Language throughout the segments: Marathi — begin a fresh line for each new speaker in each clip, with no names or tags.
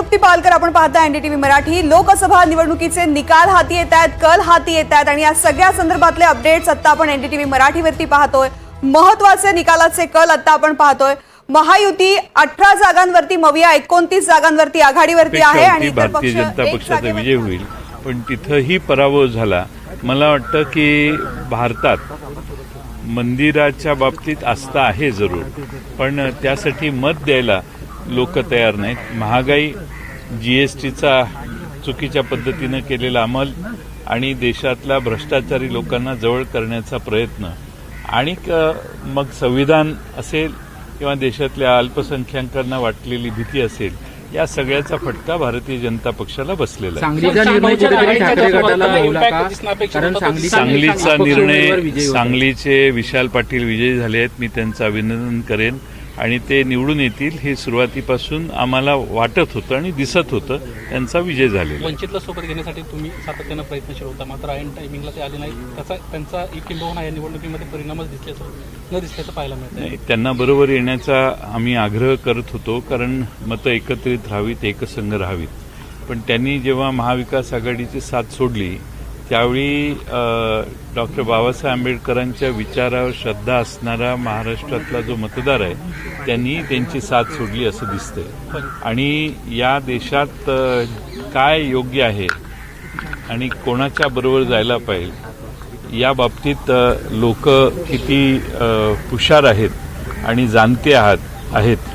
मुक्ती पालकर आपण पाहता एनडीटीव्ही मराठी। लोकसभा निवडणुकीचे निकाल हाती येत आहेत, कल हाती येत आहेत आणि या सगळ्या संदर्भातले अपडेट्स आता आपण एनडीटीव्ही मराठीवरती पाहतोय। महत्त्वाचे निकालाचे कल आता आपण पाहतोय। महायुती 18 जागांवरती, मविया 29 जागांवरती आघाडीवरती आहे आणि
भारतीय जनता पक्षाचा विजय होईल, पण तिथंही पराभव झाला। मला वाटतं की भारतात मंदिराच्या बाबतीत आस्था आहे जरूर, पण त्यासाठी मत द्यायला लोक तयार नाहीत। महागाई, जीएसटीचा चुकीच्या पद्धतीनं केलेला अंमल आणि देशातल्या भ्रष्टाचारी लोकांना जवळ करण्याचा प्रयत्न आणि मग संविधान असेल किंवा देशातल्या अल्पसंख्याकांना वाटलेली भीती असेल, या सगळ्याचा फटका भारतीय जनता पक्षाला बसलेला आहे। सांगलीचा निर्णय, सांगलीचे विशाल पाटील विजयी झाले आहेत, मी त्यांचं अभिनंदन करेन आणि ते निवडून येतील हे सुरुवातीपासून आम्हाला वाटत होतं आणि दिसत होतं। त्यांचा विजय झालेला।
वंचितला सोबत घेण्यासाठी तुम्ही सातत्यानं प्रयत्नशील होता, मात्र ऐन टायमिंगला ते आले नाही। त्यांचा किंबहुना या निवडणुकीमध्ये परिणामच न दिसल्याचं पाहायला मिळतं।
त्यांना बरोबर येण्याचा आम्ही आग्रह करत होतो, कारण मतं एकत्रित राहावीत, एकसंघ राहावीत। पण त्यांनी जेव्हा महाविकास आघाडीची साथ सोडली त्यावेळी डॉक्टर बाबासाहेब आंबेडकरांच्या विचारावर श्रद्धा असणारा महाराष्ट्रातला जो मतदार आहे त्यांनी त्यांची साथ सोडली असं दिसतंय। आणि या देशात काय योग्य आहे आणि कोणाच्या बरोबर जायला पाहिजे या बाबतीत लोक किती हुशार आहेत आणि जाणते आहेत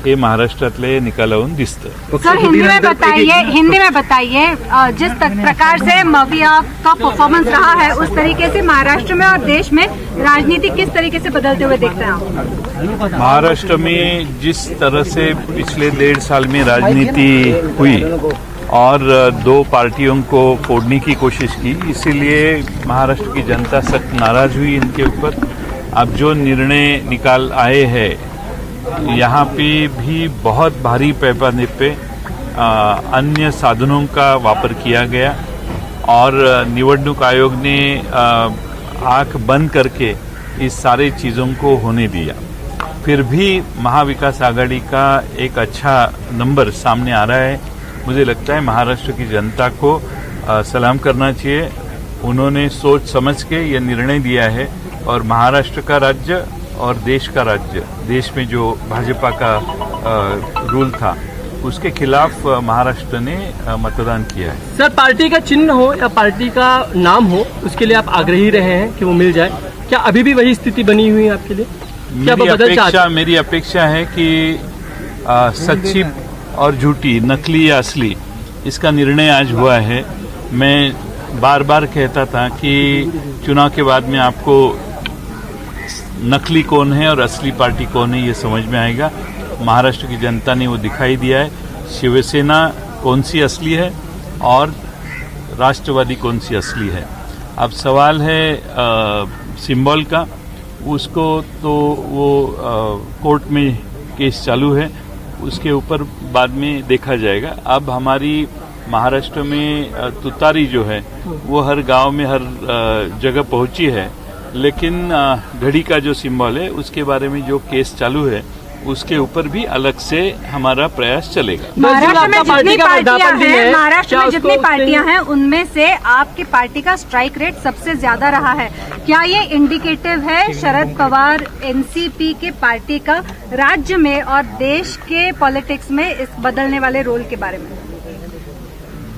हे महाराष्ट्रातले निकालावरून दिसतं।
सर, हिंदी में बताइए जिस प्रकार से मविया का परफॉर्मेंस रहा है उस तरीके से महाराष्ट्र में और देश में राजनीति किस तरीके से बदलते हुए देखते हैं आप?
महाराष्ट्र में जिस तरह से पिछले 1.5 साल में राजनीति हुई और 2 पार्टियों को फोड़ने की कोशिश की, इसीलिए महाराष्ट्र की जनता सख्त नाराज हुई इनके ऊपर। अब जो निर्णय निकाल आए हैं यहाँ पे भी बहुत भारी पैमाने पे अन्य साधनों का वापर किया गया और निवडणूक आयोग ने आंख बंद करके इस सारे चीज़ों को होने दिया। फिर भी महाविकास आघाड़ी का एक अच्छा नंबर सामने आ रहा है। मुझे लगता है महाराष्ट्र की जनता को सलाम करना चाहिए। उन्होंने सोच समझ के ये निर्णय दिया है और महाराष्ट्र का राज्य और देश का राज्य, देश में जो भाजपा का रूल था उसके खिलाफ महाराष्ट्र ने मतदान किया है।
सर, पार्टी का चिन्ह हो या पार्टी का नाम हो, उसके लिए आप आग्रही रहे हैं कि वो मिल जाए। क्या अभी भी वही स्थिति बनी हुई है आपके लिए?
मेरी अपेक्षा है कि सच्ची और झूठी, नकली या असली, इसका निर्णय आज हुआ है। मैं बार बार कहता था कि चुनाव के बाद में आपको नकली कौन है और असली पार्टी कौन है ये समझ में आएगा। महाराष्ट्र की जनता ने वो दिखाई दिया है। शिवसेना कौन सी असली है और राष्ट्रवादी कौन सी असली है। अब सवाल है सिंबल का, उसको तो वो कोर्ट में केस चालू है, उसके ऊपर बाद में देखा जाएगा। अब हमारी महाराष्ट्र में तुतारी जो है वो हर गांव में हर जगह पहुंची है, लेकिन घड़ी का जो सिंबल है उसके बारे में जो केस चालू है उसके ऊपर भी अलग से हमारा प्रयास चलेगा।
महाराष्ट्र में जितनी पार्टियां हैं उनमें से आपकी पार्टी का स्ट्राइक रेट सबसे ज्यादा रहा है। क्या ये इंडिकेटिव है शरद पवार एनसीपी के पार्टी का राज्य में और देश के पॉलिटिक्स में इस बदलने वाले रोल के बारे में?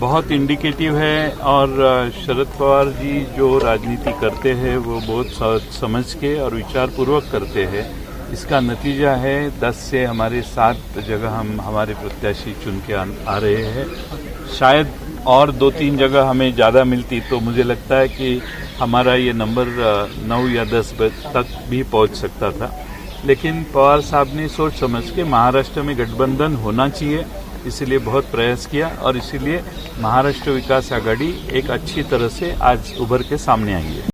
बहुत इंडिकेटिव है और शरद पवार जी जो राजनीति करते हैं वो बहुत समझ के और विचारपूर्वक करते हैं। इसका नतीजा है 10 से हमारे 7 जगह हम हमारे प्रत्याशी चुन के आ रहे हैं। शायद और 2-3 जगह हमें ज़्यादा मिलती तो मुझे लगता है कि हमारा ये नंबर 9 या 10 तक भी पहुंच सकता था, लेकिन पवार साहब ने सोच समझ के महाराष्ट्र में गठबंधन होना चाहिए इसीलिए बहुत प्रयास किया और इसीलिए महाराष्ट्र विकास आघाड़ी एक अच्छी तरह से आज उभर के सामने आई है।